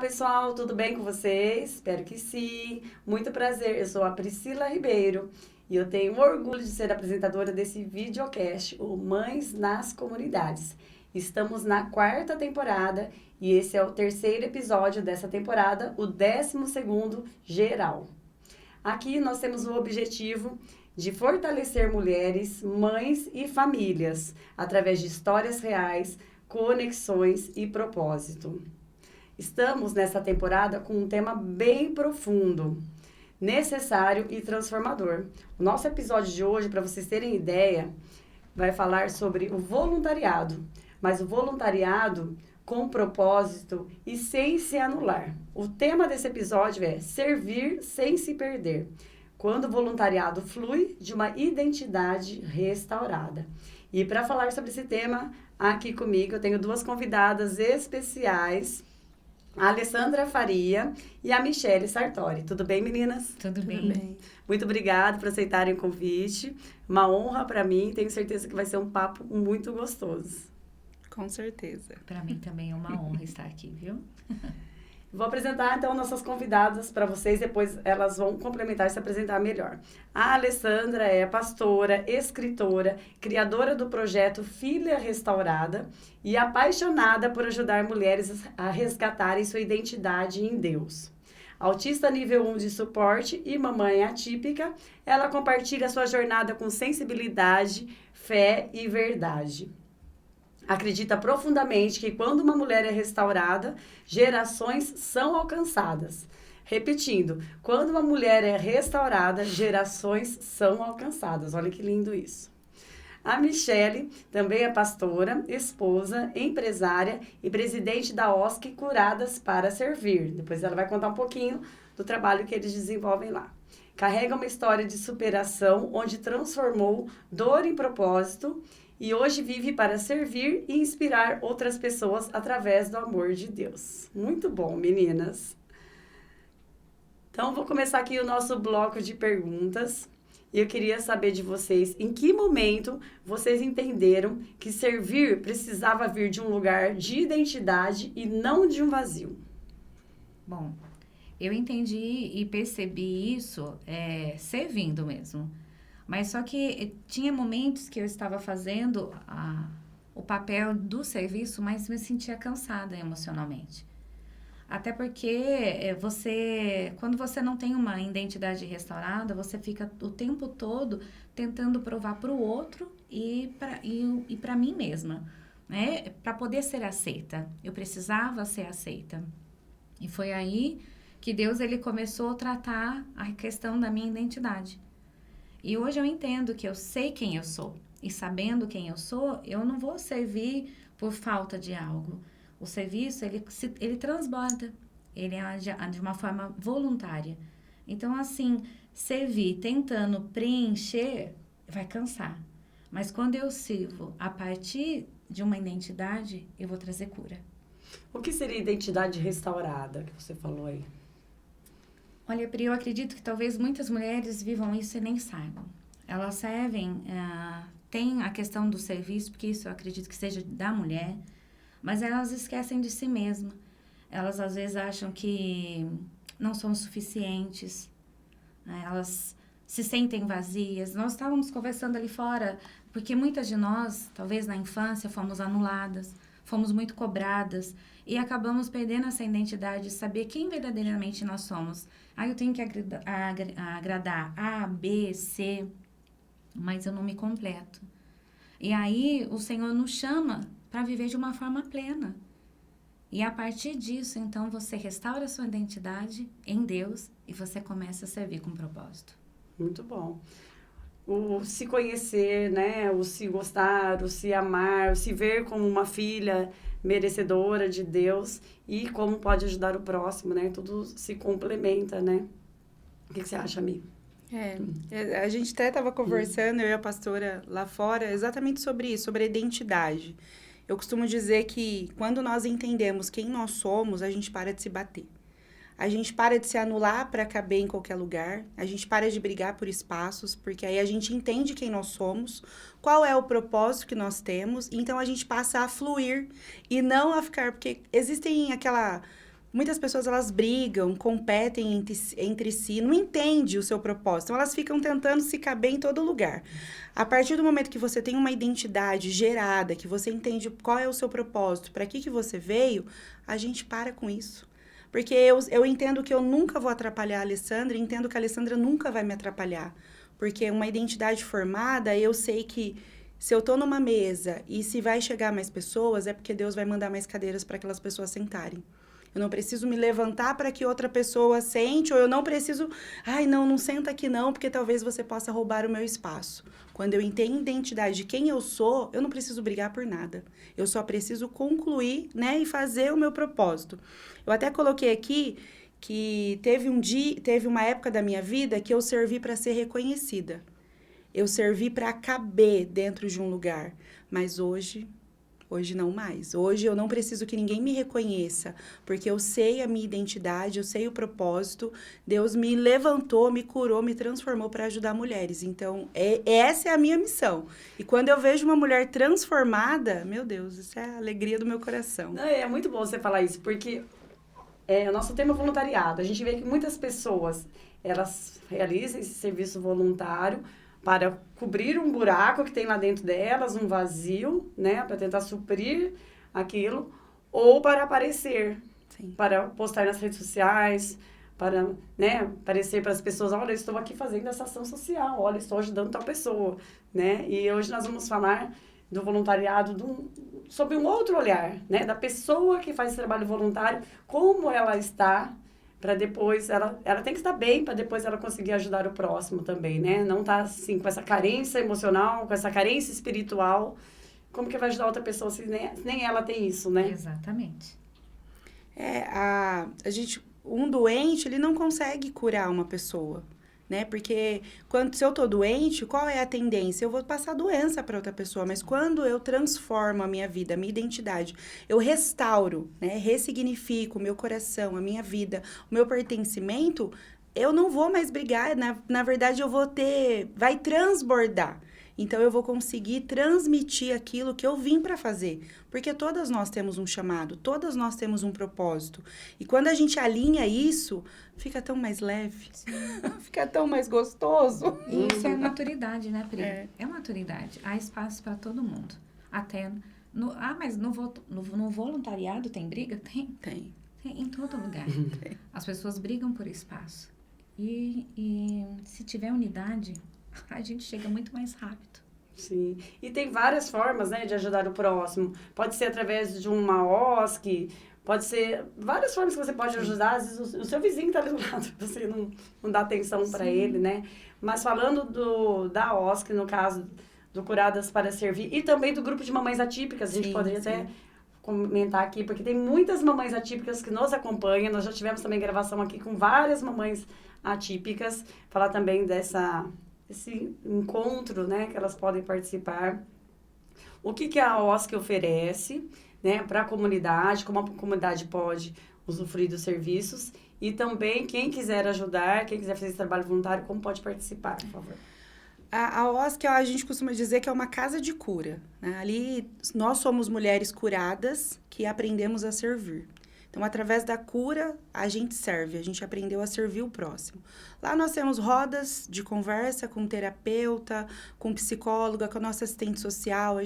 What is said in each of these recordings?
pessoal, tudo bem com vocês? Espero que sim. Muito prazer, eu sou a Priscila Ribeiro e eu tenho orgulho de ser apresentadora desse videocast, o Mães nas Comunidades. Estamos na 4ª temporada e esse é o 3º episódio dessa temporada, o 12º geral. Aqui nós temos o objetivo de fortalecer mulheres, mães e famílias através de histórias reais, conexões e propósito. Estamos nessa temporada com um tema bem profundo, necessário e transformador. O nosso episódio de hoje, para vocês terem ideia, vai falar sobre o voluntariado, mas o voluntariado com propósito e sem se anular. O tema desse episódio é servir sem se perder, quando o voluntariado flui de uma identidade restaurada. E para falar sobre esse tema, aqui comigo eu tenho 2 convidadas especiais, a Alessandra Faria e a Michele Sartori. Tudo bem, meninas? Tudo bem. Muito obrigada por aceitarem o convite. Uma honra para mim. Tenho certeza que vai ser um papo muito gostoso. Com certeza. Para mim também é uma honra estar aqui, viu? Vou apresentar, então, nossas convidadas para vocês, depois elas vão complementar e se apresentar melhor. A Alessandra é pastora, escritora, criadora do projeto Filha Restaurada e apaixonada por ajudar mulheres a resgatarem sua identidade em Deus. Autista nível 1 de suporte e mamãe atípica, ela compartilha sua jornada com sensibilidade, fé e verdade. Acredita profundamente que quando uma mulher é restaurada, gerações são alcançadas. Repetindo, quando uma mulher é restaurada, gerações são alcançadas. Olha que lindo isso. A Michele também é pastora, esposa, empresária e presidente da OSC Curadas para Servir. Depois ela vai contar um pouquinho do trabalho que eles desenvolvem lá. Carrega uma história de superação onde transformou dor em propósito e hoje vive para servir e inspirar outras pessoas através do amor de Deus. Muito bom, meninas. Então, vou começar aqui o nosso bloco de perguntas. E eu queria saber de vocês, em que momento vocês entenderam que servir precisava vir de um lugar de identidade e não de um vazio? Bom, eu entendi e percebi isso servindo mesmo. Mas só que tinha momentos que eu estava fazendo o papel do serviço, mas me sentia cansada emocionalmente. Até porque quando você não tem uma identidade restaurada, você fica o tempo todo tentando provar para o outro e para mim mesma, né? Para poder ser aceita. Eu precisava ser aceita. E foi aí que Deus ele começou a tratar a questão da minha identidade. E hoje eu entendo que eu sei quem eu sou. E sabendo quem eu sou, eu não vou servir por falta de algo. O serviço, ele transborda. Ele age de uma forma voluntária. Então, assim, servir tentando preencher, vai cansar. Mas quando eu sirvo a partir de uma identidade, eu vou trazer cura. O que seria identidade restaurada, que você falou aí? Olha, Pri, eu acredito que talvez muitas mulheres vivam isso e nem saibam. Elas servem, tem a questão do serviço, porque isso eu acredito que seja da mulher, mas elas esquecem de si mesmas. Elas às vezes acham que não são suficientes, né? Elas se sentem vazias. Nós estávamos conversando ali fora, porque muitas de nós, talvez na infância, fomos anuladas, fomos muito cobradas e acabamos perdendo essa identidade de saber quem verdadeiramente nós somos. Eu tenho que agradar A, B, C, mas eu não me completo. E aí o Senhor nos chama para viver de uma forma plena. E a partir disso, então, você restaura a sua identidade em Deus e você começa a servir com propósito. Muito bom. O se conhecer, né? O se gostar, o se amar, o se ver como uma filha merecedora de Deus e como pode ajudar o próximo, né? Tudo se complementa, né? O que você acha, Mi? A gente até estava conversando, eu e a pastora lá fora, exatamente sobre isso, sobre a identidade. Eu costumo dizer que quando nós entendemos quem nós somos, a gente para de se bater. A gente para de se anular para caber em qualquer lugar, a gente para de brigar por espaços, porque aí a gente entende quem nós somos, qual é o propósito que nós temos, então a gente passa a fluir e não a ficar, porque existem muitas pessoas, elas brigam, competem entre si, não entendem o seu propósito. Então, elas ficam tentando se caber em todo lugar. A partir do momento que você tem uma identidade gerada, que você entende qual é o seu propósito, para que você veio, a gente para com isso. Porque eu entendo que eu nunca vou atrapalhar a Alessandra, e entendo que a Alessandra nunca vai me atrapalhar. Porque uma identidade formada, eu sei que se eu tô numa mesa e se vai chegar mais pessoas, é porque Deus vai mandar mais cadeiras para aquelas pessoas sentarem. Eu não preciso me levantar para que outra pessoa sente, ou eu não preciso... Ai, não senta aqui não, porque talvez você possa roubar o meu espaço. Quando eu entendo a identidade de quem eu sou, eu não preciso brigar por nada. Eu só preciso concluir, né, e fazer o meu propósito. Eu até coloquei aqui que teve uma época da minha vida que eu servi para ser reconhecida. Eu servi para caber dentro de um lugar. Mas hoje não mais. Hoje eu não preciso que ninguém me reconheça, porque eu sei a minha identidade, eu sei o propósito. Deus me levantou, me curou, me transformou para ajudar mulheres. Então, essa é a minha missão. E quando eu vejo uma mulher transformada, meu Deus, isso é a alegria do meu coração. Não, é muito bom você falar isso, porque o nosso tema é voluntariado. A gente vê que muitas pessoas, elas realizam esse serviço voluntário para cobrir um buraco que tem lá dentro delas, um vazio, né? Para tentar suprir aquilo, ou para aparecer, Sim. Para postar nas redes sociais, para, né, aparecer para as pessoas, olha, eu estou aqui fazendo essa ação social, olha, estou ajudando tal pessoa, né? E hoje nós vamos falar do voluntariado sob um outro olhar, né? Da pessoa que faz esse trabalho voluntário, como ela está, para depois, ela tem que estar bem para depois ela conseguir ajudar o próximo também, né? Não tá assim com essa carência emocional, com essa carência espiritual. Como que vai ajudar outra pessoa se nem ela tem isso, né? Exatamente. Um doente, ele não consegue curar uma pessoa, né? Porque se eu tô doente, qual é a tendência? Eu vou passar doença para outra pessoa, mas quando eu transformo a minha vida, a minha identidade, eu restauro, né? Ressignifico o meu coração, a minha vida, o meu pertencimento, eu não vou mais brigar, na verdade vai transbordar. Então, eu vou conseguir transmitir aquilo que eu vim para fazer. Porque todas nós temos um chamado, todas nós temos um propósito. E quando a gente alinha isso, fica tão mais leve, fica tão mais gostoso. Isso é maturidade, né, Pri? É maturidade. Há espaço para todo mundo. Até... mas no voluntariado tem briga? Tem em todo lugar. As pessoas brigam por espaço. E se tiver unidade, a gente chega muito mais rápido. Sim. E tem várias formas, né, de ajudar o próximo. Pode ser através de uma OSC, pode ser várias formas que você pode ajudar. Às vezes o seu vizinho está ali do lado, você não dá atenção para ele, né? Mas falando da OSC, no caso do Curadas para Servir, e também do grupo de mamães atípicas, a gente poderia até comentar aqui, porque tem muitas mamães atípicas que nos acompanham. Nós já tivemos também gravação aqui com várias mamães atípicas, falar também esse encontro, né, que elas podem participar. O que a OSC oferece, né, para a comunidade, como a comunidade pode usufruir dos serviços, e também quem quiser ajudar, quem quiser fazer esse trabalho voluntário, como pode participar, por favor. A OSC, a gente costuma dizer que é uma casa de cura, né? Ali, nós somos mulheres curadas que aprendemos a servir. Então, através da cura, a gente serve, a gente aprendeu a servir o próximo. Lá nós temos rodas de conversa com terapeuta, com psicóloga, com a nossa assistente social. A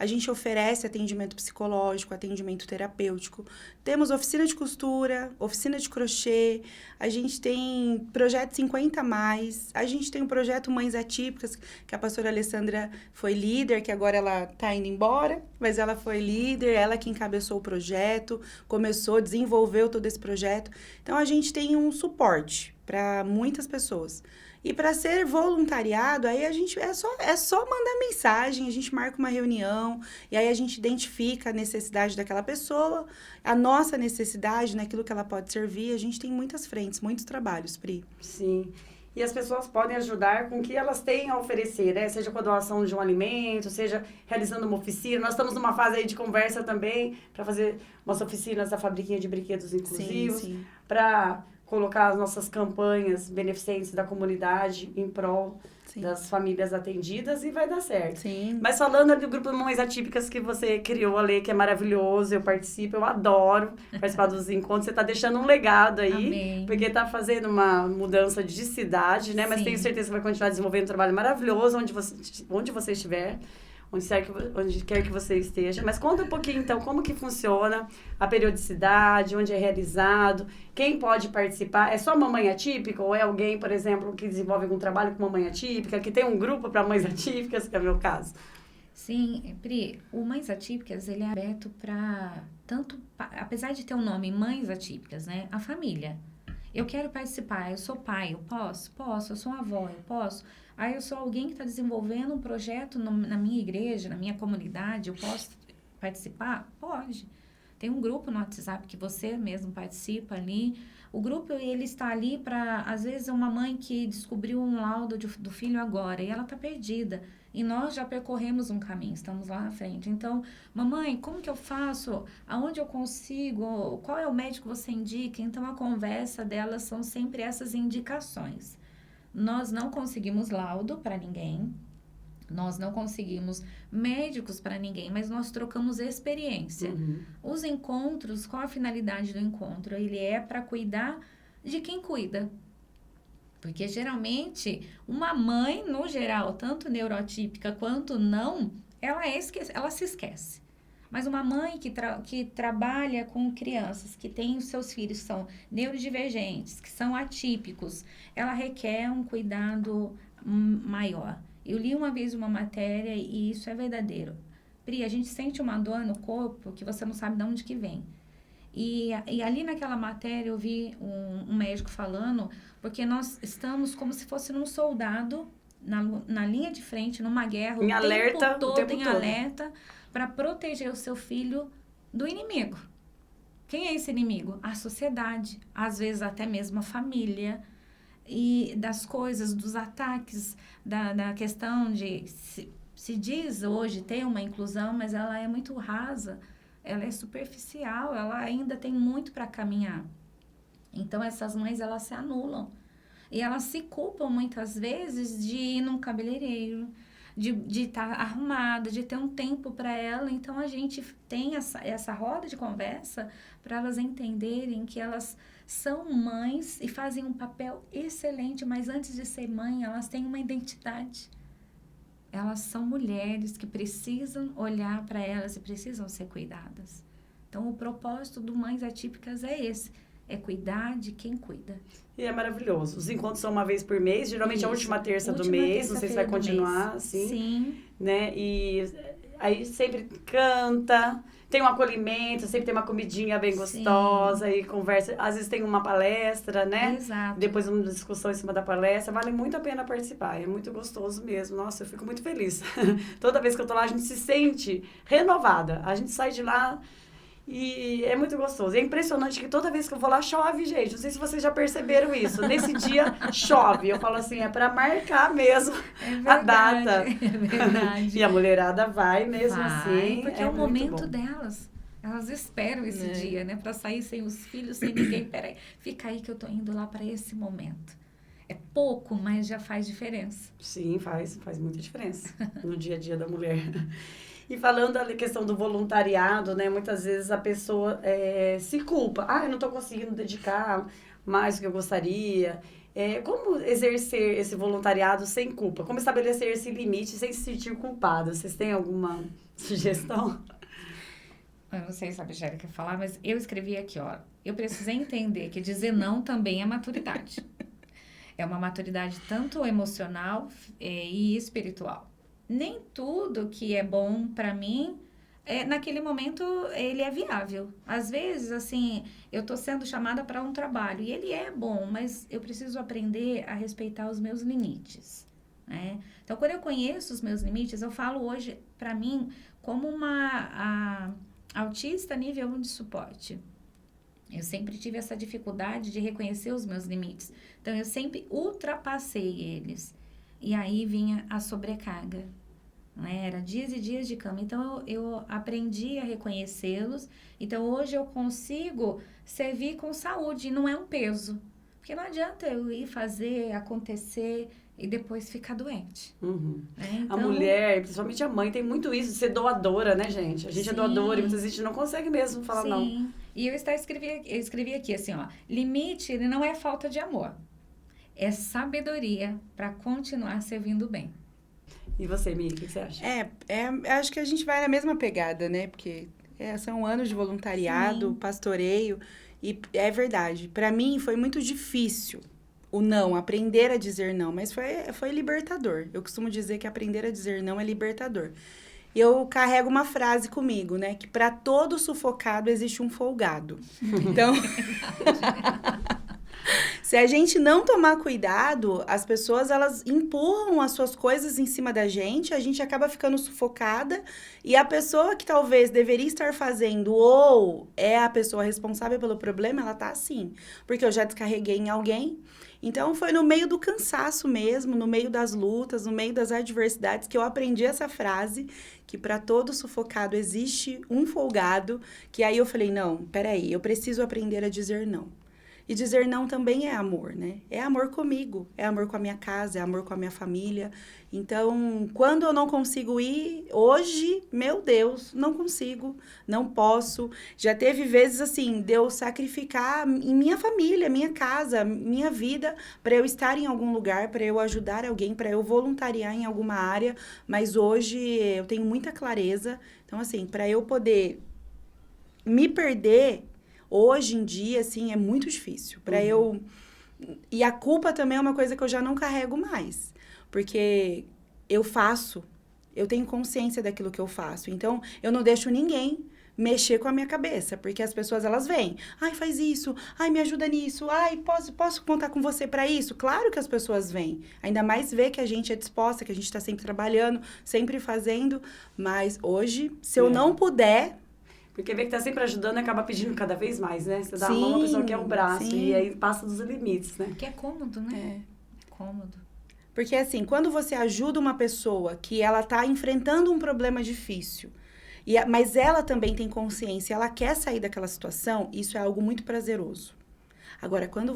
gente oferece atendimento psicológico, atendimento terapêutico. Temos oficina de costura, oficina de crochê. A gente tem projeto 50+. A gente tem o projeto Mães Atípicas, que a pastora Alessandra foi líder, que agora ela está indo embora, mas ela foi líder, ela que encabeçou o projeto, desenvolveu todo esse projeto. Então, a gente tem um suporte para muitas pessoas. E para ser voluntariado, aí a gente é só mandar mensagem, a gente marca uma reunião, e aí a gente identifica a necessidade daquela pessoa, a nossa necessidade, naquilo que ela pode servir. A gente tem muitas frentes, muitos trabalhos, Pri. Sim. E as pessoas podem ajudar com o que elas têm a oferecer, né? Seja com a doação de um alimento, seja realizando uma oficina. Nós estamos numa fase aí de conversa também, para fazer umas oficinas da Fabriquinha de Brinquedos Inclusivos, para colocar as nossas campanhas beneficentes da comunidade em prol Sim. das famílias atendidas e vai dar certo. Sim. Mas falando ali do grupo de Mamães Atípicas que você criou, Ale, que é maravilhoso, eu participo, eu adoro participar dos encontros. Você está deixando um legado aí, Amém. porque está fazendo uma mudança de cidade, né? Mas Sim. tenho certeza que vai continuar desenvolvendo um trabalho maravilhoso onde você estiver. Onde quer que você esteja. Mas conta um pouquinho, então, como que funciona a periodicidade, onde é realizado, quem pode participar. É só mamãe atípica ou é alguém, por exemplo, que desenvolve algum trabalho com mamãe atípica, que tem um grupo para mães atípicas, que é o meu caso? Sim, Pri, o Mães Atípicas, ele é aberto para apesar de ter o nome Mães Atípicas, né? A família. Eu quero participar, eu sou pai, eu posso? Posso, eu sou avó, eu posso? Aí eu sou alguém que está desenvolvendo um projeto na minha igreja, na minha comunidade, eu posso participar? Pode. Tem um grupo no WhatsApp que você mesmo participa ali. O grupo, ele está ali para, às vezes, uma mãe que descobriu um laudo do filho agora e ela está perdida. E nós já percorremos um caminho, estamos lá na frente. Então, mamãe, como que eu faço? Aonde eu consigo? Qual é o médico que você indica? Então, a conversa delas são sempre essas indicações. Nós não conseguimos laudo para ninguém, nós não conseguimos médicos para ninguém, mas nós trocamos experiência. Uhum. Os encontros, qual a finalidade do encontro? Ele é para cuidar de quem cuida. Porque, geralmente, uma mãe, no geral, tanto neurotípica quanto não, ela se esquece. Mas uma mãe que trabalha com crianças, que tem os seus filhos que são neurodivergentes, que são atípicos, ela requer um cuidado maior. Eu li uma vez uma matéria e isso é verdadeiro. Pri, a gente sente uma dor no corpo que você não sabe de onde que vem. E ali naquela matéria eu vi um médico falando, porque nós estamos como se fosse um soldado na linha de frente, numa guerra, Em alerta, o tempo em todo. alerta, para proteger o seu filho do inimigo. Quem é esse inimigo? A sociedade, às vezes até mesmo a família, e das coisas, dos ataques, da questão de... Se diz hoje ter uma inclusão, mas ela é muito rasa, ela é superficial, ela ainda tem muito para caminhar. Então, essas mães, elas se anulam. E elas se culpam, muitas vezes, de ir num cabeleireiro, de estar arrumada, de ter um tempo para ela. Então, a gente tem essa roda de conversa para elas entenderem que elas são mães e fazem um papel excelente, mas antes de ser mãe, elas têm uma identidade. Elas são mulheres que precisam olhar para elas e precisam ser cuidadas. Então, o propósito do Mães Atípicas é esse, é cuidar de quem cuida. E é maravilhoso. Os encontros são uma vez por mês, geralmente Isso. a última terça do mês, não sei se vai continuar assim. Sim. Né? E aí sempre canta, tem um acolhimento, sempre tem uma comidinha bem gostosa e conversa. Às vezes tem uma palestra, né? Exato. Depois uma discussão em cima da palestra. Vale muito a pena participar, é muito gostoso mesmo. Nossa, eu fico muito feliz. Toda vez que eu tô lá, a gente se sente renovada. A gente sai de lá e é muito gostoso. É impressionante que toda vez que eu vou lá, chove, gente. Não sei se vocês já perceberam isso. Nesse dia, chove. Eu falo assim, é para marcar mesmo a data. É verdade. E a mulherada vai mesmo Vai, assim. porque é o muito momento bom. delas. Elas esperam esse dia, né? Para sair sem os filhos, sem ninguém. Peraí, fica aí que eu tô indo lá para esse momento. É pouco, mas já faz diferença. Sim, faz muita diferença no dia a dia da mulher. E falando da questão do voluntariado, né? Muitas vezes a pessoa se culpa. Eu não estou conseguindo dedicar mais do que eu gostaria. Como exercer esse voluntariado sem culpa? Como estabelecer esse limite sem se sentir culpada? Vocês têm alguma sugestão? Eu não sei se a Michelle quer falar, mas eu escrevi aqui, ó. Eu precisei entender que dizer não também é maturidade. É uma maturidade tanto emocional e espiritual. Nem tudo que é bom para mim, naquele momento, ele é viável. Às vezes, assim, eu tô sendo chamada para um trabalho e ele é bom, mas eu preciso aprender a respeitar os meus limites, né? Então, quando eu conheço os meus limites, eu falo hoje, para mim, como uma autista nível 1 de suporte. Eu sempre tive essa dificuldade de reconhecer os meus limites. Então, eu sempre ultrapassei eles. E aí vinha a sobrecarga, né? Era dias e dias de cama. Então, eu aprendi a reconhecê-los. Então, hoje eu consigo servir com saúde. E não é um peso. Porque não adianta eu ir fazer, acontecer e depois ficar doente. Né? Então, A mulher, principalmente a mãe, tem muito isso de ser doadora, né, gente? A gente é doadora e muitas vezes a gente não consegue mesmo falar não. Sim. E eu escrevi aqui assim, ó. Limite, ele não é falta de amor. É sabedoria para continuar servindo bem. E você, Mi, o que você acha? Acho que a gente vai na mesma pegada, né? Porque são anos de voluntariado, pastoreio. E é verdade. Para mim, foi muito difícil o não, aprender a dizer não. Mas foi libertador. Eu costumo dizer que aprender a dizer não é libertador. Eu carrego uma frase comigo, né? Que para todo sufocado existe um folgado. Então, se a gente não tomar cuidado, as pessoas, elas empurram as suas coisas em cima da gente, a gente acaba ficando sufocada, e a pessoa que talvez deveria estar fazendo, ou é a pessoa responsável pelo problema, ela tá assim. Porque eu já descarreguei em alguém. Então, foi no meio do cansaço mesmo, no meio das lutas, no meio das adversidades, que eu aprendi essa frase, que para todo sufocado existe um folgado, que aí eu falei, não, peraí, eu preciso aprender a dizer não. E dizer não também é amor, né? É amor comigo, é amor com a minha casa, é amor com a minha família. Então, quando eu não consigo ir, hoje, meu Deus, não consigo, não posso. Já teve vezes, assim, de eu sacrificar em minha família, minha casa, minha vida, para eu estar em algum lugar, para eu ajudar alguém, para eu voluntariar em alguma área. Mas hoje eu tenho muita clareza. Então, assim, para eu poder me perder... Hoje em dia, assim, é muito difícil. E a culpa também é uma coisa que eu já não carrego mais. Porque eu tenho consciência daquilo que eu faço. Então, eu não deixo ninguém mexer com a minha cabeça. Porque as pessoas, elas vêm. Ai, faz isso. Ai, me ajuda nisso. Ai, posso contar com você para isso? Claro que as pessoas vêm. Ainda mais ver que a gente é disposta, que a gente está sempre trabalhando, sempre fazendo. Mas hoje, se eu não puder... Porque vê que tá sempre ajudando e acaba pedindo cada vez mais, né? Você dá a mão, a pessoa quer o braço. Sim. E aí passa dos limites, né? Que é cômodo, né? É cômodo. Porque, assim, quando você ajuda uma pessoa que ela tá enfrentando um problema difícil, mas ela também tem consciência, ela quer sair daquela situação, isso é algo muito prazeroso. Agora, quando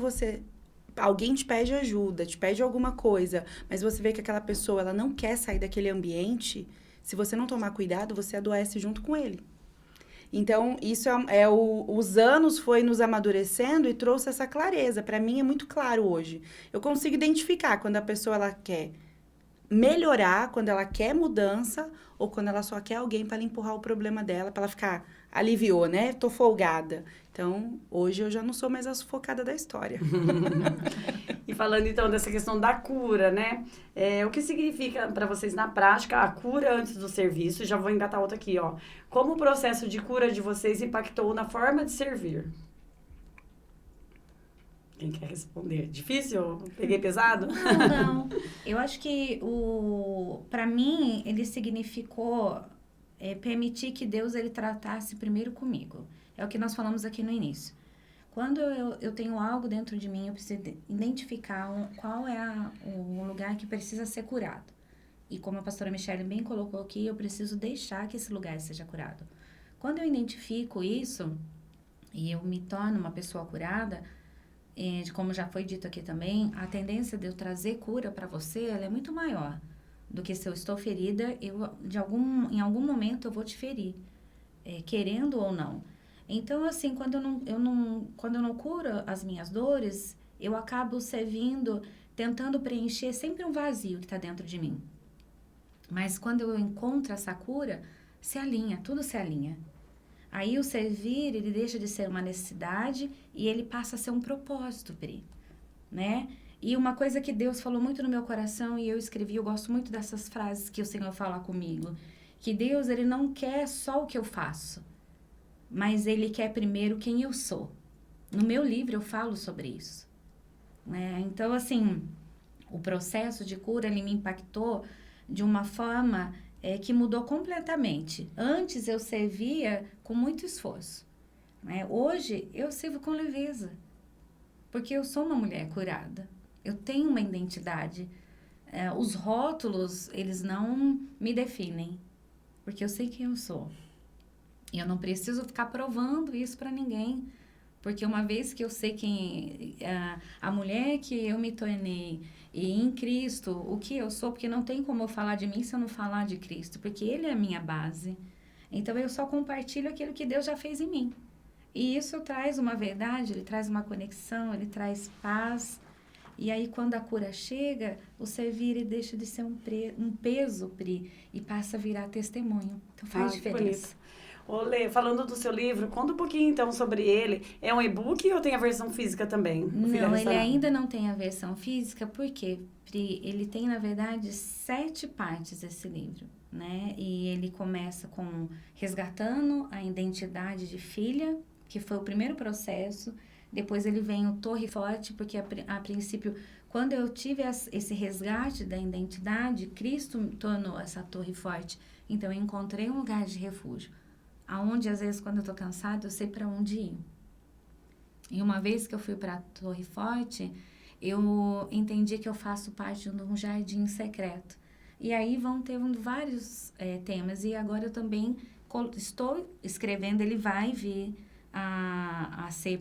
alguém te pede ajuda, te pede alguma coisa, mas você vê que aquela pessoa, ela não quer sair daquele ambiente, se você não tomar cuidado, você adoece junto com ele. Então, isso os anos foi nos amadurecendo e trouxe essa clareza. Para mim, é muito claro hoje. Eu consigo identificar quando a pessoa ela quer melhorar, quando ela quer mudança, ou quando ela só quer alguém para empurrar o problema dela, para ela ficar, aliviou, né? Tô folgada. Então, hoje eu já não sou mais a sufocada da história. E falando, então, dessa questão da cura, né? O que significa para vocês, na prática, a cura antes do serviço? Já vou engatar outra aqui, ó. Como o processo de cura de vocês impactou na forma de servir? Quem quer responder? Difícil? Peguei pesado? Não. Eu acho que, para mim, ele significou permitir que Deus ele tratasse primeiro comigo. É o que nós falamos aqui no início. Quando eu tenho algo dentro de mim, eu preciso identificar qual é o lugar que precisa ser curado. E como a pastora Michele bem colocou aqui, eu preciso deixar que esse lugar seja curado. Quando eu identifico isso, e eu me torno uma pessoa curada, como já foi dito aqui também, a tendência de eu trazer cura para você, ela é muito maior do que se eu estou ferida, em algum momento eu vou te ferir, querendo ou não. Então, assim, quando eu não curo as minhas dores, eu acabo servindo, tentando preencher sempre um vazio que está dentro de mim. Mas quando eu encontro essa cura, tudo se alinha. Aí o servir, ele deixa de ser uma necessidade e ele passa a ser um propósito, Pri, né? E uma coisa que Deus falou muito no meu coração e eu escrevi, eu gosto muito dessas frases que o Senhor fala comigo, que Deus, ele não quer só o que eu faço, mas ele quer primeiro quem eu sou. No meu livro eu falo sobre isso, né? Então, assim, o processo de cura, ele me impactou de uma forma que mudou completamente. Antes eu servia com muito esforço, né? Hoje eu sirvo com leveza, porque eu sou uma mulher curada. Eu tenho uma identidade. Os rótulos, eles não me definem, porque eu sei quem eu sou. E eu não preciso ficar provando isso para ninguém, Porque uma vez que eu sei quem a mulher que eu me tornei e em Cristo, o que eu sou, porque não tem como eu falar de mim se eu não falar de Cristo, porque Ele é a minha base. Então, eu só compartilho aquilo que Deus já fez em mim. E isso traz uma verdade, ele traz uma conexão, ele traz paz. E aí, quando a cura chega, o servir ele deixa de ser um peso, Pri, e passa a virar testemunho. Então, faz diferença. Ô, Lê, falando do seu livro, conta um pouquinho, então, sobre ele. É um e-book ou tem a versão física também? Não, ele ainda não tem a versão física, porque, Pri, ele tem, na verdade, 7 partes esse livro, né? E ele começa com resgatando a identidade de filha, que foi o primeiro processo. Depois ele vem o Torre Forte, porque a princípio, quando eu tive esse resgate da identidade, Cristo me tornou essa torre forte. Então, eu encontrei um lugar de refúgio, aonde às vezes, quando eu tô cansada, eu sei para onde ir. E uma vez que eu fui para a Torre Forte, eu entendi que eu faço parte de um jardim secreto. E aí vão ter vários temas. E agora eu também estou escrevendo, ele vai vir a ser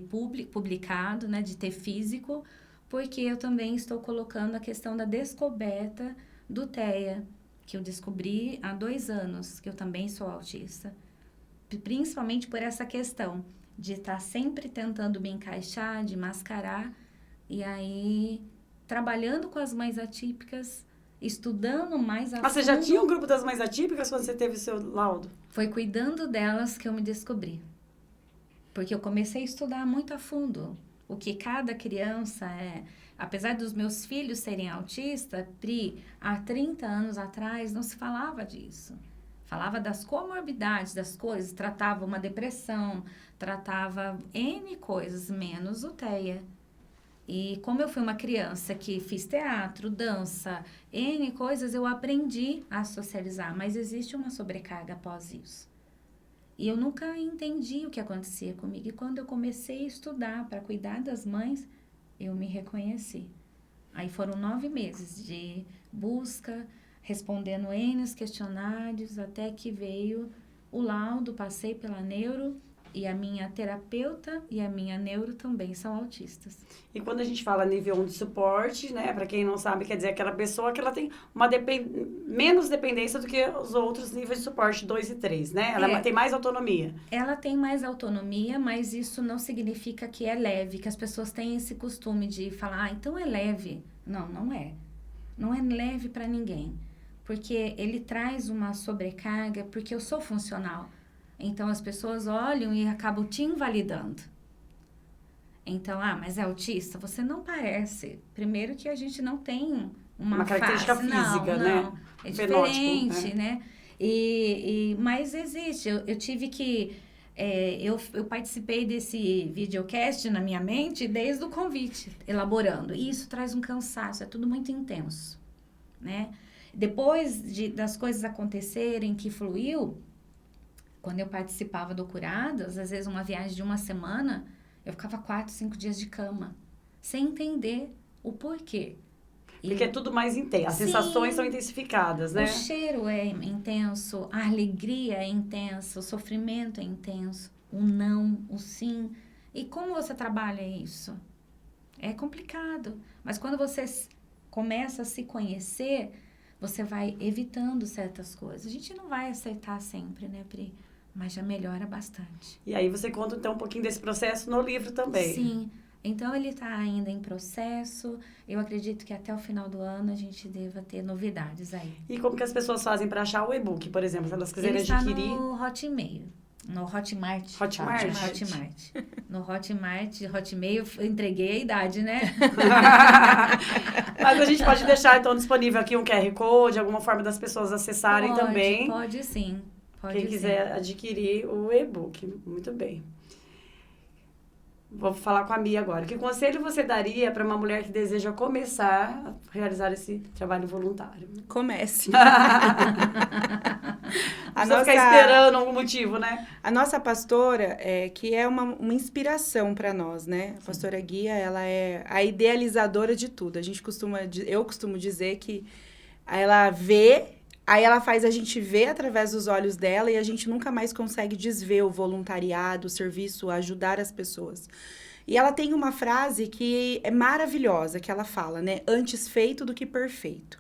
publicado, né, de ter físico, porque eu também estou colocando a questão da descoberta do TEA, que eu descobri há 2 anos, que eu também sou autista. Principalmente por essa questão de estar sempre tentando me encaixar, de mascarar, e aí trabalhando com as mães atípicas, estudando mais a fundo. Mas você já tinha um grupo das mães atípicas quando você teve o seu laudo? Foi cuidando delas que eu me descobri. Porque eu comecei a estudar muito a fundo o que cada criança é. Apesar dos meus filhos serem autistas, Pri, há 30 anos atrás não se falava disso. Falava das comorbidades, das coisas, tratava uma depressão, tratava N coisas, menos o TEA. E como eu fui uma criança que fiz teatro, dança, N coisas, eu aprendi a socializar, mas existe uma sobrecarga após isso. E eu nunca entendi o que acontecia comigo. E quando eu comecei a estudar para cuidar das mães, eu me reconheci. Aí foram 9 meses de busca, respondendo N questionários, até que veio o laudo, passei pela neuro, e a minha terapeuta e a minha neuro também são autistas. E quando a gente fala nível 1 de suporte, né, para quem não sabe, quer dizer aquela pessoa que ela tem uma menos dependência do que os outros níveis de suporte 2 e 3, né? Ela tem mais autonomia. Ela tem mais autonomia, mas isso não significa que é leve, que as pessoas têm esse costume de falar, então é leve. Não, não é. Não é leve para ninguém. Porque ele traz uma sobrecarga, porque eu sou funcional. Então, as pessoas olham e acabam te invalidando. Então, mas é autista? Você não parece. Primeiro que a gente não tem uma característica física, né? Não, é diferente, né? Mas existe. Eu tive que... eu participei desse videocast na minha mente desde o convite, elaborando. E isso traz um cansaço, é tudo muito intenso, né? Depois das coisas acontecerem, que fluiu... Quando eu participava do Curadas, às vezes uma viagem de 1 semana, eu ficava 4, 5 dias de cama, sem entender o porquê. Porque é tudo mais intenso, as sensações são intensificadas, né? O cheiro é intenso, a alegria é intensa, o sofrimento é intenso, o não, o sim. E como você trabalha isso? É complicado, mas quando você começa a se conhecer, você vai evitando certas coisas. A gente não vai acertar sempre, né, Pri? Mas já melhora bastante. E aí você conta então um pouquinho desse processo no livro também. Sim. Então ele está ainda em processo. Eu acredito que até o final do ano a gente deva ter novidades aí. E como que as pessoas fazem para achar o e-book, por exemplo, se elas quiserem adquirir? Ele está no Hotmail. No Hotmart. No Hotmail, eu entreguei a idade, né? Mas a gente pode deixar, então, disponível aqui um QR Code, alguma forma das pessoas acessarem também. Pode sim. Quem quiser adquirir o e-book. Muito bem. Vou falar com a Mia agora. Que conselho você daria para uma mulher que deseja começar a realizar esse trabalho voluntário? Comece. Não ficar esperando algum motivo, né? A nossa pastora, que é uma inspiração para nós, né? A pastora Guia, ela é a idealizadora de tudo. Eu costumo dizer que ela vê Aí ela faz a gente ver através dos olhos dela e a gente nunca mais consegue desver o voluntariado, o serviço, ajudar as pessoas. E ela tem uma frase que é maravilhosa, que ela fala, né? Antes feito do que perfeito.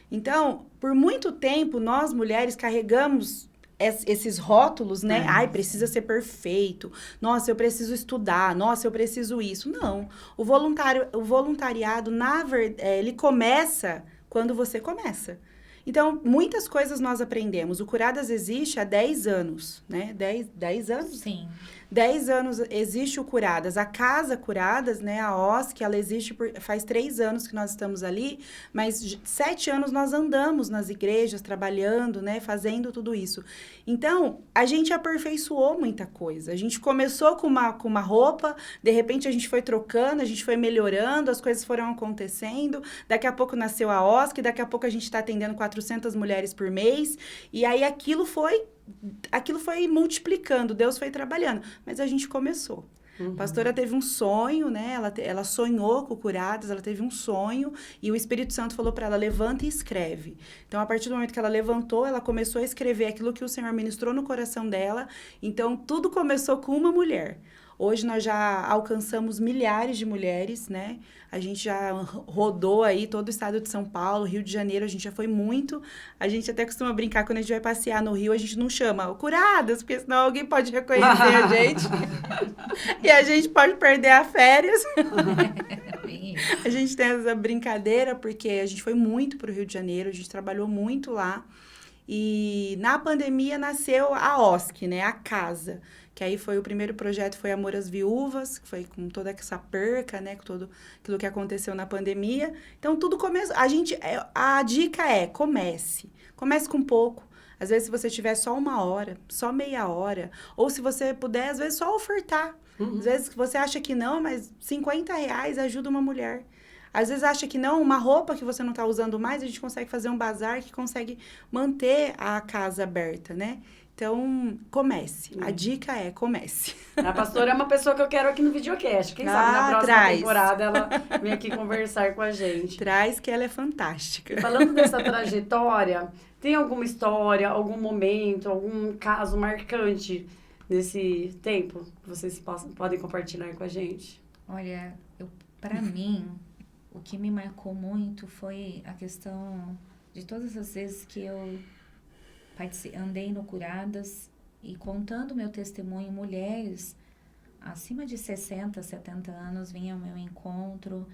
Então, por muito tempo, nós mulheres carregamos esses rótulos, né? Ai, precisa ser perfeito. Nossa, eu preciso estudar. Nossa, eu preciso isso. Não. O voluntariado, na verdade, ele começa quando você começa. Então, muitas coisas nós aprendemos. O Curadas existe há 10 anos, né? 10 anos? Sim. 10 anos existe o Curadas. A Casa Curadas, né? A OSC, ela existe faz 3 anos que nós estamos ali, mas 7 anos nós andamos nas igrejas, trabalhando, né? Fazendo tudo isso. Então, a gente aperfeiçoou muita coisa. A gente começou com uma roupa, de repente a gente foi trocando, a gente foi melhorando, as coisas foram acontecendo. Daqui a pouco nasceu a OSC, daqui a pouco a gente está atendendo 400 mulheres por mês. E aí aquilo foi multiplicando, Deus foi trabalhando. Mas a gente começou. A pastora teve um sonho, né? Ela sonhou com o Curadas, ela teve um sonho e o Espírito Santo falou para ela, levanta e escreve. Então, a partir do momento que ela levantou, ela começou a escrever aquilo que o Senhor ministrou no coração dela. Então, tudo começou com uma mulher. Hoje nós já alcançamos milhares de mulheres, né? A gente já rodou aí todo o estado de São Paulo, Rio de Janeiro, a gente já foi muito. A gente até costuma brincar, quando a gente vai passear no Rio, a gente não chama Curadas, porque senão alguém pode reconhecer a gente. E a gente pode perder as férias. A gente tem essa brincadeira, porque a gente foi muito para o Rio de Janeiro, a gente trabalhou muito lá. E na pandemia nasceu a OSC, né? A casa. Que aí foi o primeiro projeto, foi Amor às Viúvas, que foi com toda essa perca, né? Com tudo aquilo que aconteceu na pandemia. Então, tudo começou. A dica é, comece. Comece com pouco. Às vezes, se você tiver só 1 hora, só meia hora. Ou se você puder, às vezes, só ofertar. Às vezes, você acha que não, mas R$50 ajuda uma mulher. Às vezes acha que não, uma roupa que você não está usando mais, a gente consegue fazer um bazar que consegue manter a casa aberta, né? Então, comece. A dica é, comece. A pastora é uma pessoa que eu quero aqui no videocast. Quem sabe na próxima temporada ela vem aqui conversar com a gente. Traz, que ela é fantástica. E falando dessa trajetória, tem alguma história, algum momento, algum caso marcante nesse tempo que vocês podem compartilhar com a gente? Olha, para mim, o que me marcou muito foi a questão de todas as vezes que eu andei no Curadas e contando meu testemunho, mulheres acima de 60, 70 anos vinham ao meu encontro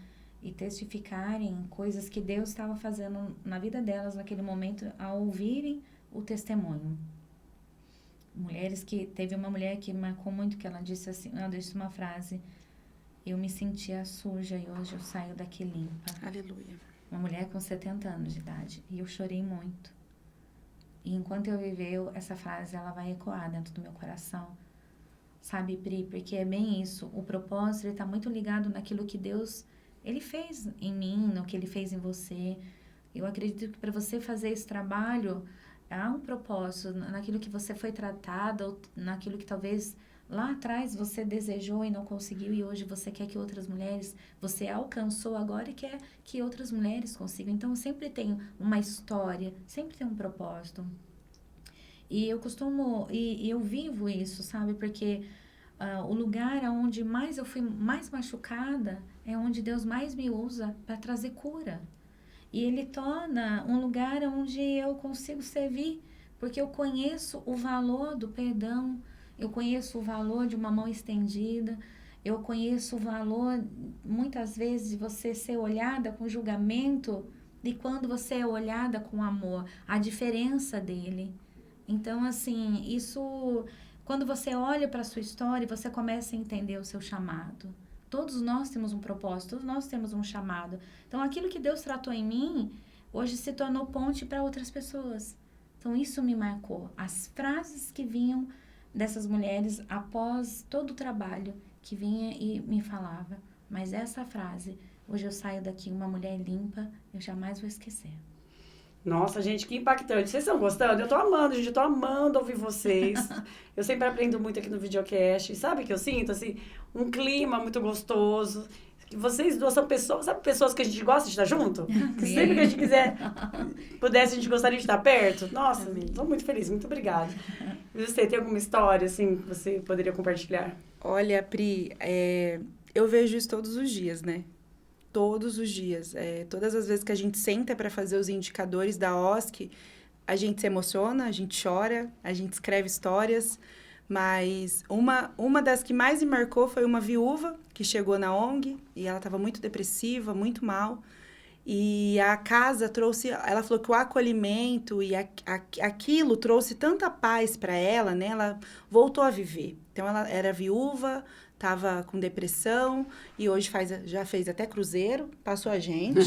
e testificarem coisas que Deus estava fazendo na vida delas naquele momento ao ouvirem o testemunho. Teve uma mulher que me marcou muito, que ela disse assim, ela disse uma frase: eu me sentia suja e hoje eu saio daqui limpa. Aleluia. Uma mulher com 70 anos de idade. E eu chorei muito. E enquanto eu viveu, essa frase, ela vai ecoar dentro do meu coração. Sabe, Pri? Porque é bem isso. O propósito, ele está muito ligado naquilo que Deus, ele fez em mim, no que ele fez em você. Eu acredito que para você fazer esse trabalho, há um propósito naquilo que você foi tratado, ou naquilo que talvez lá atrás você desejou e não conseguiu, e hoje você quer que outras mulheres, você alcançou agora e quer que outras mulheres consigam. Então, sempre tem uma história, sempre tem um propósito. E eu costumo, e eu vivo isso, sabe? Porque o lugar onde mais eu fui mais machucada é onde Deus mais me usa para trazer cura. E Ele torna um lugar onde eu consigo servir, porque eu conheço o valor do perdão, eu conheço o valor de uma mão estendida, eu conheço o valor, muitas vezes, de você ser olhada com julgamento e quando você é olhada com amor, a diferença dele. Então, assim, isso, quando você olha para a sua história, você começa a entender o seu chamado. Todos nós temos um propósito, todos nós temos um chamado. Então, aquilo que Deus tratou em mim, hoje se tornou ponte para outras pessoas. Então, isso me marcou. As frases que vinham dessas mulheres após todo o trabalho que vinha e me falava. Mas essa frase, hoje eu saio daqui uma mulher limpa, eu jamais vou esquecer. Nossa, gente, que impactante. Vocês estão gostando? Eu tô amando, gente. Eu tô amando ouvir vocês. Eu sempre aprendo muito aqui no videocast. Sabe o que eu sinto? Assim, um clima muito gostoso. que vocês duas são pessoas, sabe, pessoas que a gente gosta de estar junto? Que sempre que a gente pudesse, a gente gostaria de estar perto. Nossa, estou muito feliz, muito obrigada. E você, tem alguma história, assim, que você poderia compartilhar? Olha, Pri, eu vejo isso todos os dias, né? Todos os dias. Todas as vezes que a gente senta para fazer os indicadores da OSC, a gente se emociona, a gente chora, a gente escreve histórias, mas uma das que mais me marcou foi uma viúva que chegou na ONG e ela estava muito depressiva, muito mal. E a casa trouxe, ela falou que o acolhimento e aquilo trouxe tanta paz para ela, né? Ela voltou a viver. Então, ela era viúva, estava com depressão e hoje já fez até cruzeiro, passou a gente,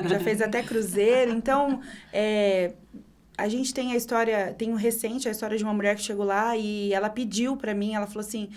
já fez até cruzeiro. Então, a gente tem a história de uma mulher que chegou lá e ela pediu para mim, ela falou assim,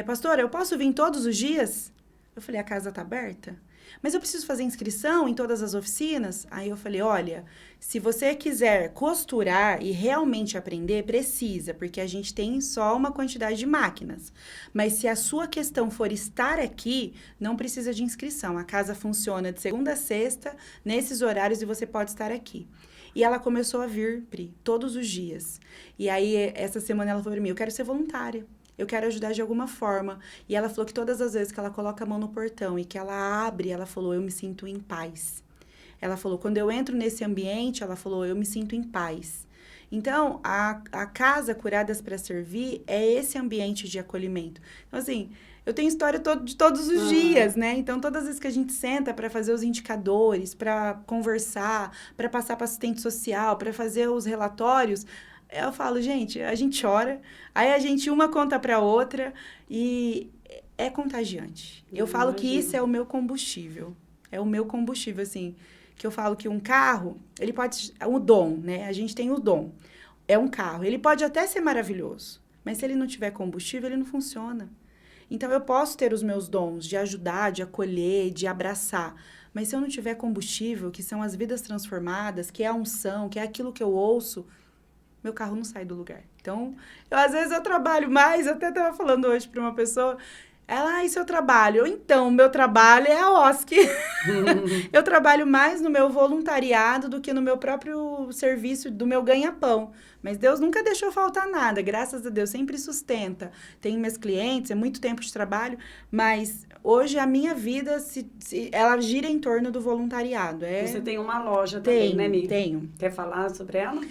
pastora, eu posso vir todos os dias? Eu falei, a casa está aberta? Mas eu preciso fazer inscrição em todas as oficinas? Aí eu falei, olha, se você quiser costurar e realmente aprender, precisa, porque a gente tem só uma quantidade de máquinas. Mas se a sua questão for estar aqui, não precisa de inscrição. A casa funciona de segunda a sexta, nesses horários, e você pode estar aqui. E ela começou a vir, Pri, todos os dias. E aí, essa semana, ela falou para mim, eu quero ser voluntária. Eu quero ajudar de alguma forma. E ela falou que todas as vezes que ela coloca a mão no portão e que ela abre, ela falou, eu me sinto em paz. Ela falou, quando eu entro nesse ambiente, ela falou, eu me sinto em paz. Então, a casa Curadas para Servir é esse ambiente de acolhimento. Então, assim, eu tenho história de todos os dias, né? Então, todas as vezes que a gente senta para fazer os indicadores, para conversar, para passar para assistente social, para fazer os relatórios, eu falo, gente, a gente chora, aí a gente uma conta para outra e é contagiante. Eu falo que isso é o meu combustível. É o meu combustível, assim, que eu falo que um carro, ele pode... O dom, né? A gente tem o dom. É um carro. Ele pode até ser maravilhoso, mas se ele não tiver combustível, ele não funciona. Então, eu posso ter os meus dons de ajudar, de acolher, de abraçar, mas se eu não tiver combustível, que são as vidas transformadas, que é a unção, que é aquilo que eu ouço, meu carro não sai do lugar. Então, às vezes eu trabalho mais, eu até estava falando hoje para uma pessoa, ela, e seu trabalho? Então, meu trabalho é a OSC. Eu trabalho mais no meu voluntariado do que no meu próprio serviço, do meu ganha-pão. Mas Deus nunca deixou faltar nada, graças a Deus, sempre sustenta. Tenho meus clientes, é muito tempo de trabalho, mas hoje a minha vida, ela gira em torno do voluntariado. Você tem uma loja também, né, Mi? Tenho. Quer falar sobre ela?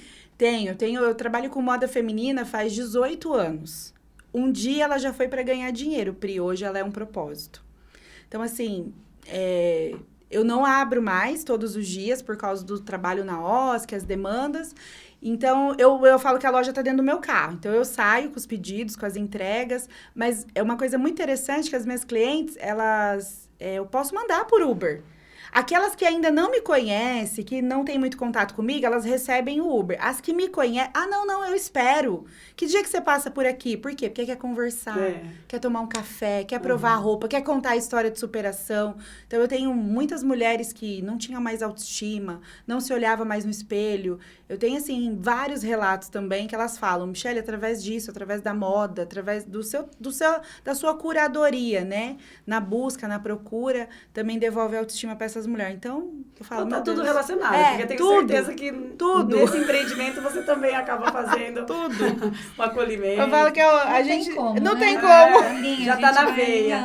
Eu trabalho com moda feminina faz 18 anos. Um dia ela já foi para ganhar dinheiro, Pri, hoje ela é um propósito. Então, assim, eu não abro mais todos os dias por causa do trabalho na OSC, as demandas. Então, eu falo que a loja está dentro do meu carro. Então, eu saio com os pedidos, com as entregas. Mas é uma coisa muito interessante que as minhas clientes, eu posso mandar por Uber. Aquelas que ainda não me conhecem, que não tem muito contato comigo, elas recebem o Uber. As que me conhecem, não, eu espero. Que dia que você passa por aqui? Por quê? Porque quer conversar, quer tomar um café, quer provar a roupa, quer contar a história de superação. Então, eu tenho muitas mulheres que não tinham mais autoestima, não se olhava mais no espelho. Eu tenho, assim, vários relatos também que elas falam, Michele, através disso, através da moda, através da sua curadoria, né? Na busca, na procura, também devolve a autoestima para essas mulheres. Então, eu falo, tá tudo relacionado, porque eu tenho certeza que nesse empreendimento você também acaba fazendo o acolhimento. Eu falo que a gente... Não tem como. Já tá na veia.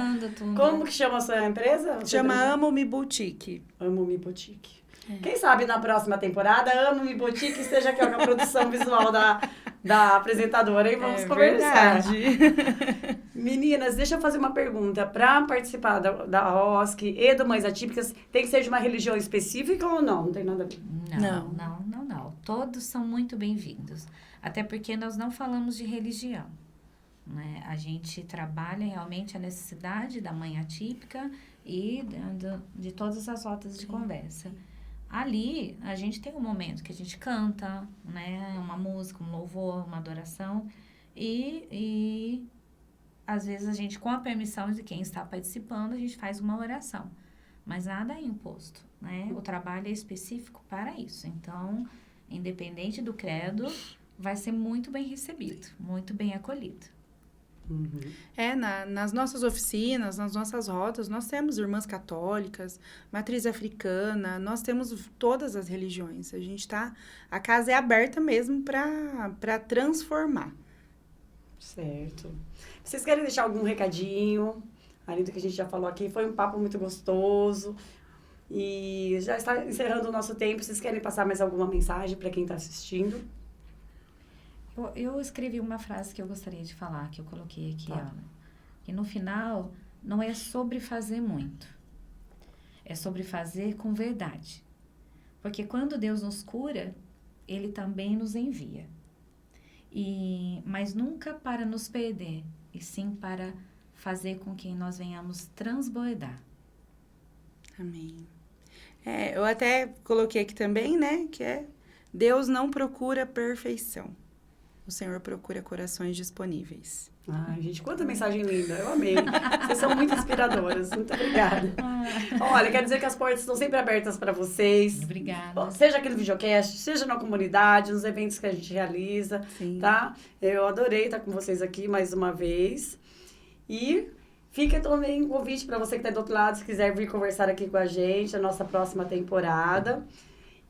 Como que chama a sua empresa? Chama Amo-me Boutique. Amo-me Boutique. Quem sabe na próxima temporada, Amo-me Boutique seja aqui, a produção visual da apresentadora, e vamos conversar. Verdade. Meninas, deixa eu fazer uma pergunta. Para participar da OSC e do Mães Atípicas, tem que ser de uma religião específica ou não? Não tem nada a ver? Não. Todos são muito bem-vindos. Até porque nós não falamos de religião, né? A gente trabalha realmente a necessidade da mãe atípica e de todas as rotas de conversa. Ali, a gente tem um momento que a gente canta, né? Uma música, um louvor, uma adoração. E às vezes, a gente, com a permissão de quem está participando, a gente faz uma oração. Mas nada é imposto, né? O trabalho é específico para isso. Então, independente do credo, vai ser muito bem recebido, muito bem acolhido. Nas nossas oficinas, nas nossas rodas, nós temos irmãs católicas, matriz africana, nós temos todas as religiões. A casa é aberta mesmo para transformar. Certo. Vocês querem deixar algum recadinho? Além do que a gente já falou aqui, foi um papo muito gostoso. E já está encerrando o nosso tempo. Vocês querem passar mais alguma mensagem para quem está assistindo? Eu escrevi uma frase que eu gostaria de falar, que eu coloquei aqui, Tá. ó. Que no final, não é sobre fazer muito. É sobre fazer com verdade. Porque quando Deus nos cura, Ele também nos envia. Mas nunca para nos perder, e sim para fazer com que nós venhamos transbordar. Amém. Eu até coloquei aqui também, né, que Deus não procura perfeição. O Senhor procura corações disponíveis. Ai, gente, quanta mensagem linda. Eu amei. Vocês são muito inspiradoras. Muito obrigada. Olha, quero dizer que as portas estão sempre abertas para vocês. Obrigada. Seja aqui no videocast, seja na comunidade, nos eventos que a gente realiza, Sim. tá? Eu adorei estar com vocês aqui mais uma vez. E fica também um convite para você que está do outro lado, se quiser vir conversar aqui com a gente, a nossa próxima temporada.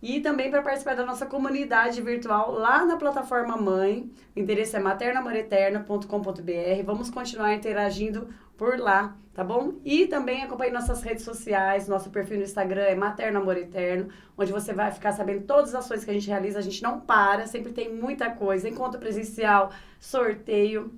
E também para participar da nossa comunidade virtual lá na plataforma Mãe. O endereço é maternoamoreterno.com.br. Vamos continuar interagindo por lá, tá bom? E também acompanhe nossas redes sociais. Nosso perfil no Instagram é Materno Amor Eterno, onde você vai ficar sabendo todas as ações que a gente realiza. A gente não para, sempre tem muita coisa. Encontro presencial, sorteio.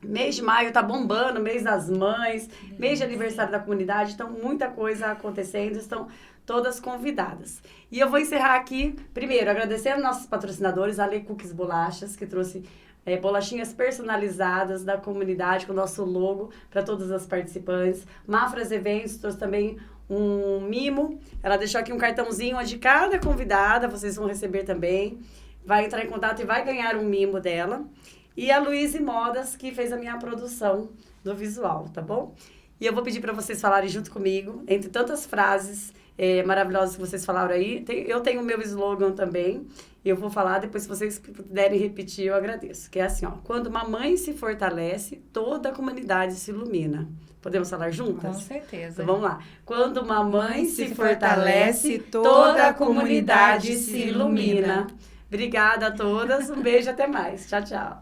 Mês de maio tá bombando, mês das mães, mês de aniversário da comunidade. Então, muita coisa acontecendo. Estão todas convidadas. E eu vou encerrar aqui, primeiro, agradecendo nossos patrocinadores, a Le Cookies Bolachas, que trouxe bolachinhas personalizadas da comunidade com o nosso logo para todas as participantes. Mafras Eventos trouxe também um mimo. Ela deixou aqui um cartãozinho onde cada convidada, vocês vão receber também, vai entrar em contato e vai ganhar um mimo dela. E a Luíse Modas, que fez a minha produção do visual, tá bom? E eu vou pedir para vocês falarem junto comigo, entre tantas frases maravilhosas que vocês falaram aí. Eu tenho o meu slogan também, e eu vou falar, depois se vocês puderem repetir, eu agradeço. Que é assim, ó: quando uma mãe se fortalece, toda a comunidade se ilumina. Podemos falar juntas? Com certeza. Então vamos lá. Quando uma mãe se fortalece, toda a comunidade se ilumina. Obrigada a todas, um beijo e até mais. Tchau, tchau.